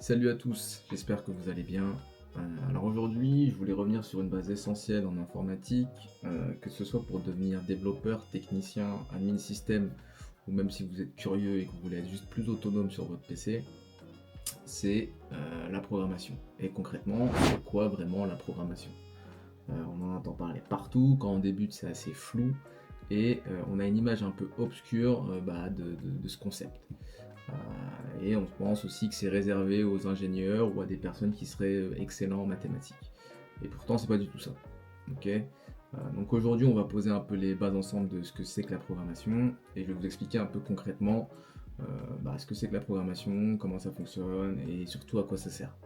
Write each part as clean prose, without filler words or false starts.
Salut à tous, j'espère que vous allez bien. Alors aujourd'hui, je voulais revenir sur une base essentielle en informatique, que ce soit pour devenir développeur, technicien, admin système, ou même si vous êtes curieux et que vous voulez être juste plus autonome sur votre PC, c'est la programmation. Et concrètement, c'est quoi vraiment la programmation? On en entend parler partout, quand on débute c'est assez flou, et on a une image un peu obscure de ce concept. Et on pense aussi que c'est réservé aux ingénieurs ou à des personnes qui seraient excellents en mathématiques. Et pourtant, c'est pas du tout ça. Ok. Donc aujourd'hui, on va poser un peu les bases ensemble de ce que c'est que la programmation et je vais vous expliquer un peu concrètement ce que c'est que la programmation, comment ça fonctionne et surtout à quoi ça sert.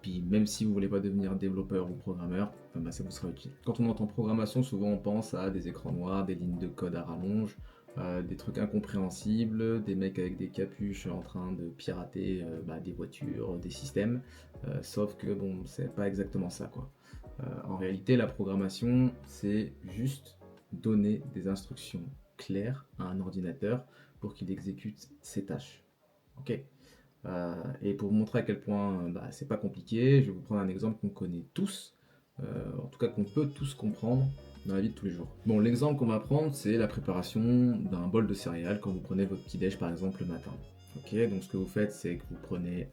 Puis même si vous voulez pas devenir développeur ou programmeur, ça vous sera utile. Quand on entend programmation, souvent on pense à des écrans noirs, des lignes de code à rallonge, des trucs incompréhensibles, des mecs avec des capuches en train de pirater des voitures, des systèmes. Sauf que bon, c'est pas exactement ça quoi. En réalité, la programmation, c'est juste donner des instructions claires à un ordinateur pour qu'il exécute ses tâches. Ok. Et pour vous montrer à quel point c'est pas compliqué, je vais vous prendre un exemple qu'on connaît tous, en tout cas qu'on peut tous comprendre dans la vie de tous les jours. Bon, l'exemple qu'on va prendre, c'est la préparation d'un bol de céréales quand vous prenez votre petit déj par exemple le matin. Ok, donc ce que vous faites, c'est que vous prenez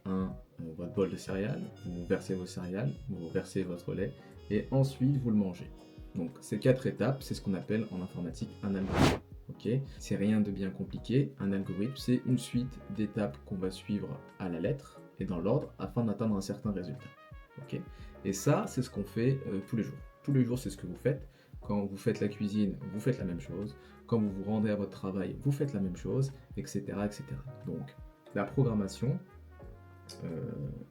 votre bol de céréales, vous versez vos céréales, vous versez votre lait, et ensuite vous le mangez. Donc ces quatre étapes, c'est ce qu'on appelle en informatique un algorithme. Ok, c'est rien de bien compliqué. Un algorithme, c'est une suite d'étapes qu'on va suivre à la lettre et dans l'ordre afin d'atteindre un certain résultat. Ok, et ça, c'est ce qu'on fait tous les jours. Tous les jours, c'est ce que vous faites. Quand vous faites la cuisine, vous faites la même chose. Quand vous vous rendez à votre travail, vous faites la même chose, etc., etc. Donc, la programmation,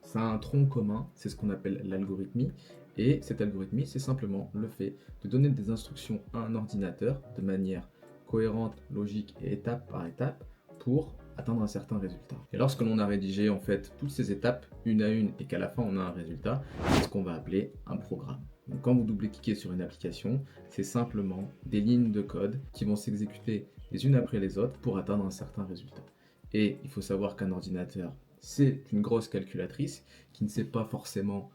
ça a un tronc commun, c'est ce qu'on appelle l'algorithmie. Et cette algorithmie, c'est simplement le fait de donner des instructions à un ordinateur de manière cohérente, logique et étape par étape pour atteindre un certain résultat. Et lorsque l'on a rédigé en fait toutes ces étapes une à une et qu'à la fin on a un résultat, c'est ce qu'on va appeler un programme. Donc quand vous double-cliquez sur une application, c'est simplement des lignes de code qui vont s'exécuter les unes après les autres pour atteindre un certain résultat. Et il faut savoir qu'un ordinateur, c'est une grosse calculatrice qui ne sait pas forcément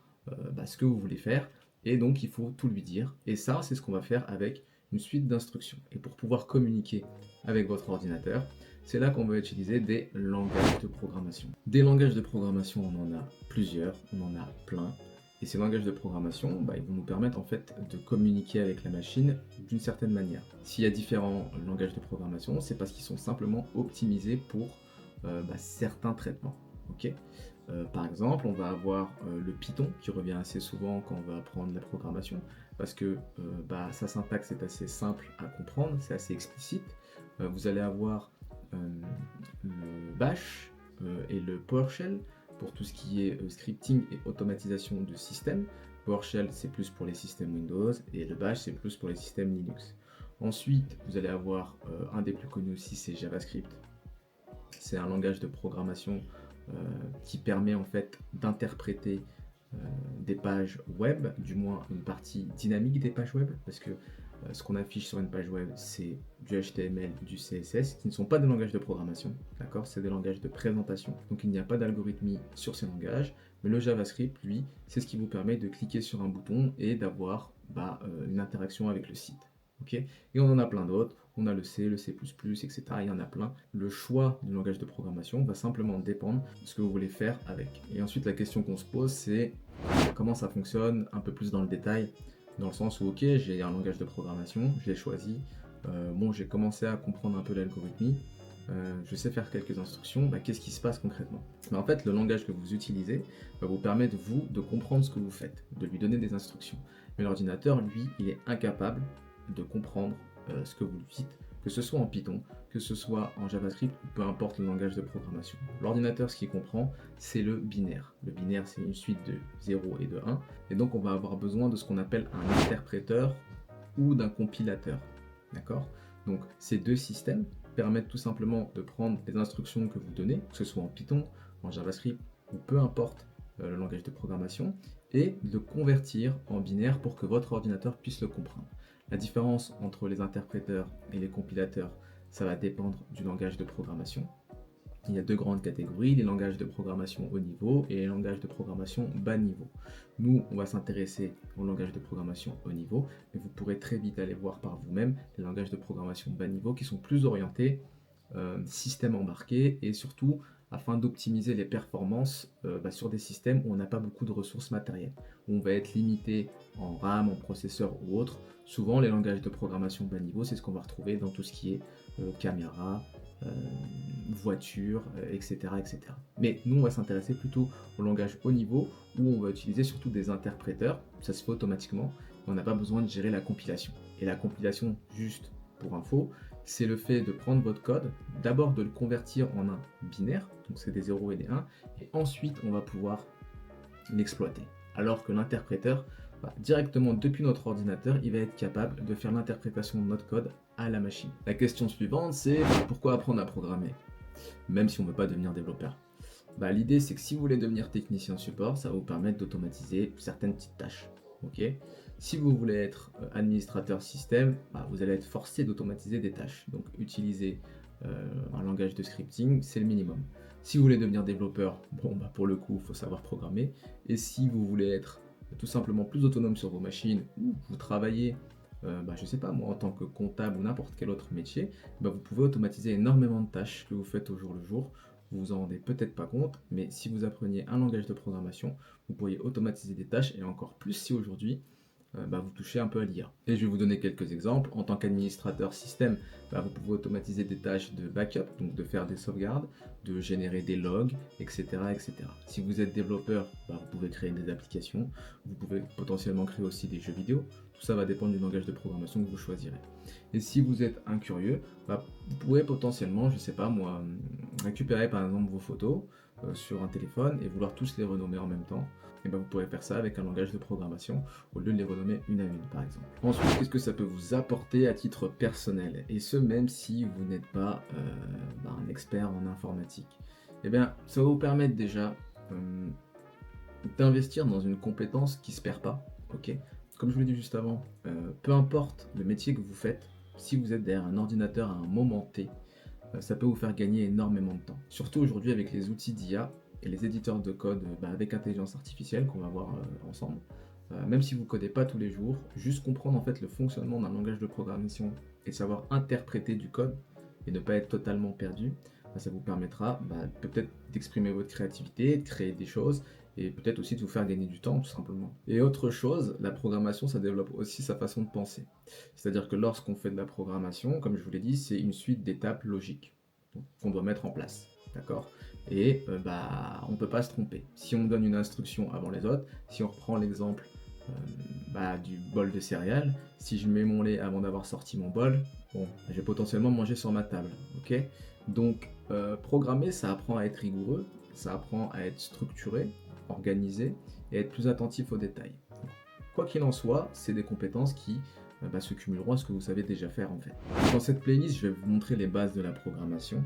ce que vous voulez faire, et donc il faut tout lui dire. Et ça, c'est ce qu'on va faire avec une suite d'instructions. Et pour pouvoir communiquer avec votre ordinateur, c'est là qu'on va utiliser des langages de programmation. Des langages de programmation, on en a plusieurs, on en a plein. Et ces langages de programmation, ils vont nous permettre en fait de communiquer avec la machine d'une certaine manière. S'il y a différents langages de programmation, c'est parce qu'ils sont simplement optimisés pour certains traitements. Ok. Par exemple, on va avoir le Python qui revient assez souvent quand on va apprendre la programmation parce que sa syntaxe est assez simple à comprendre, c'est assez explicite. Vous allez avoir le Bash et le PowerShell pour tout ce qui est scripting et automatisation de système. PowerShell c'est plus pour les systèmes Windows et le Bash c'est plus pour les systèmes Linux. Ensuite, vous allez avoir un des plus connus aussi, c'est JavaScript. C'est un langage de programmation qui permet en fait d'interpréter des pages web, du moins une partie dynamique des pages web, parce que ce qu'on affiche sur une page web, c'est du HTML, du CSS, qui ne sont pas des langages de programmation, d'accord? C'est des langages de présentation. Donc il n'y a pas d'algorithmie sur ces langages, mais le JavaScript, lui, c'est ce qui vous permet de cliquer sur un bouton et d'avoir une interaction avec le site. Okay, et on en a plein d'autres, on a le C, le C++, etc. Il y en a plein. Le choix du langage de programmation va simplement dépendre de ce que vous voulez faire avec. Et ensuite, la question qu'on se pose, c'est comment ça fonctionne un peu plus dans le détail, dans le sens où, ok, j'ai un langage de programmation, je l'ai choisi, j'ai commencé à comprendre un peu l'algorithmie, je sais faire quelques instructions, qu'est-ce qui se passe concrètement? En fait, le langage que vous utilisez va vous permettre, vous, de comprendre ce que vous faites, de lui donner des instructions. Mais l'ordinateur, lui, il est incapable de comprendre ce que vous lui dites, que ce soit en Python, que ce soit en JavaScript, ou peu importe le langage de programmation. L'ordinateur, ce qu'il comprend, c'est le binaire. Le binaire, c'est une suite de 0 et de 1, et donc on va avoir besoin de ce qu'on appelle un interpréteur ou d'un compilateur. D'accord? Donc ces deux systèmes permettent tout simplement de prendre les instructions que vous donnez, que ce soit en Python, en JavaScript, ou peu importe le langage de programmation, et de le convertir en binaire pour que votre ordinateur puisse le comprendre. La différence entre les interpréteurs et les compilateurs, ça va dépendre du langage de programmation. Il y a deux grandes catégories, les langages de programmation haut niveau et les langages de programmation bas niveau. Nous, on va s'intéresser aux langages de programmation haut niveau, mais vous pourrez très vite aller voir par vous-même les langages de programmation bas niveau qui sont plus orientés système embarqué et surtout afin d'optimiser les performances sur des systèmes où on n'a pas beaucoup de ressources matérielles, où on va être limité en RAM, en processeur ou autre. Souvent, les langages de programmation bas niveau, c'est ce qu'on va retrouver dans tout ce qui est caméra, voiture, etc., etc. Mais nous, on va s'intéresser plutôt au langage haut niveau où on va utiliser surtout des interpréteurs. Ça se fait automatiquement. On n'a pas besoin de gérer la compilation. Et la compilation, juste pour info, c'est le fait de prendre votre code, d'abord de le convertir en un binaire, donc c'est des 0 et des 1, et ensuite on va pouvoir l'exploiter. Alors que l'interpréteur, directement depuis notre ordinateur, il va être capable de faire l'interprétation de notre code à la machine. La question suivante, c'est pourquoi apprendre à programmer, même si on ne veut pas devenir développeur. L'idée, c'est que si vous voulez devenir technicien support, ça va vous permettre d'automatiser certaines petites tâches. Si vous voulez être administrateur système, vous allez être forcé d'automatiser des tâches. Donc utiliser un langage de scripting, c'est le minimum. Si vous voulez devenir développeur, pour le coup, il faut savoir programmer. Et si vous voulez être tout simplement plus autonome sur vos machines, ou vous travaillez, je sais pas moi, en tant que comptable ou n'importe quel autre métier, vous pouvez automatiser énormément de tâches que vous faites au jour le jour. Vous vous en rendez peut-être pas compte, mais si vous appreniez un langage de programmation, vous pourriez automatiser des tâches, et encore plus si aujourd'hui, vous touchez un peu à l'IA. Et je vais vous donner quelques exemples. En tant qu'administrateur système, vous pouvez automatiser des tâches de backup, donc de faire des sauvegardes, de générer des logs, etc. etc. Si vous êtes développeur, vous pouvez créer des applications, vous pouvez potentiellement créer aussi des jeux vidéo. Tout ça va dépendre du langage de programmation que vous choisirez. Et si vous êtes incurieux, vous pouvez potentiellement, je sais pas moi, récupérer par exemple vos photos sur un téléphone et vouloir tous les renommer en même temps. Et vous pourrez faire ça avec un langage de programmation au lieu de les renommer une à une par exemple. Ensuite, qu'est-ce que ça peut vous apporter à titre personnel? Et ce, même si vous n'êtes pas un expert en informatique. Ça va vous permettre déjà d'investir dans une compétence qui ne se perd pas. Comme je vous l'ai dit juste avant, peu importe le métier que vous faites, si vous êtes derrière un ordinateur à un moment T, ça peut vous faire gagner énormément de temps. Surtout aujourd'hui avec les outils d'IA et les éditeurs de code avec intelligence artificielle qu'on va voir ensemble. Même si vous ne codez pas tous les jours, juste comprendre en fait le fonctionnement d'un langage de programmation et savoir interpréter du code et ne pas être totalement perdu, ça vous permettra peut-être d'exprimer votre créativité, de créer des choses et peut-être aussi de vous faire gagner du temps tout simplement. Et autre chose, la programmation, ça développe aussi sa façon de penser. C'est-à-dire que lorsqu'on fait de la programmation, comme je vous l'ai dit, c'est une suite d'étapes logiques qu'on doit mettre en place. D'accord? Et on ne peut pas se tromper. Si on donne une instruction avant les autres, si on reprend l'exemple du bol de céréales, si je mets mon lait avant d'avoir sorti mon bol, je vais potentiellement manger sur ma table. Donc programmer, ça apprend à être rigoureux, ça apprend à être structuré, organisé et être plus attentif aux détails. Quoi qu'il en soit, c'est des compétences qui se cumuleront à ce que vous savez déjà faire en fait. Dans cette playlist, je vais vous montrer les bases de la programmation,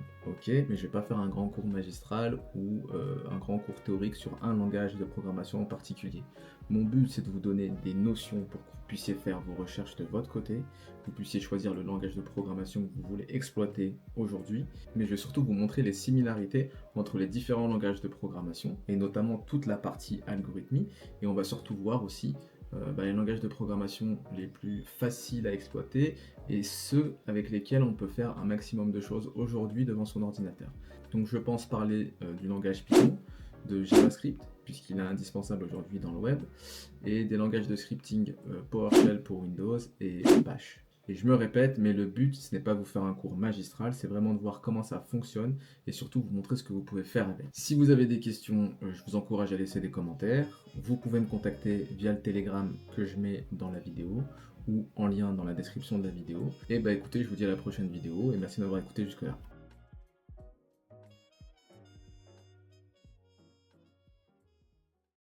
mais je vais pas faire un grand cours magistral ou un grand cours théorique sur un langage de programmation en particulier. Mon but, c'est de vous donner des notions pour que vous puissiez faire vos recherches de votre côté, que vous puissiez choisir le langage de programmation que vous voulez exploiter aujourd'hui, mais je vais surtout vous montrer les similarités entre les différents langages de programmation, et notamment toute la partie algorithmie, et on va surtout voir aussi les langages de programmation les plus faciles à exploiter et ceux avec lesquels on peut faire un maximum de choses aujourd'hui devant son ordinateur. Donc je pense parler du langage Python, de JavaScript, puisqu'il est indispensable aujourd'hui dans le web, et des langages de scripting PowerShell pour Windows et Bash. Et je me répète, mais le but, ce n'est pas vous faire un cours magistral, c'est vraiment de voir comment ça fonctionne et surtout vous montrer ce que vous pouvez faire avec. Si vous avez des questions, je vous encourage à laisser des commentaires. Vous pouvez me contacter via le Telegram que je mets dans la vidéo ou en lien dans la description de la vidéo. Et écoutez, je vous dis à la prochaine vidéo et merci d'avoir écouté jusque là.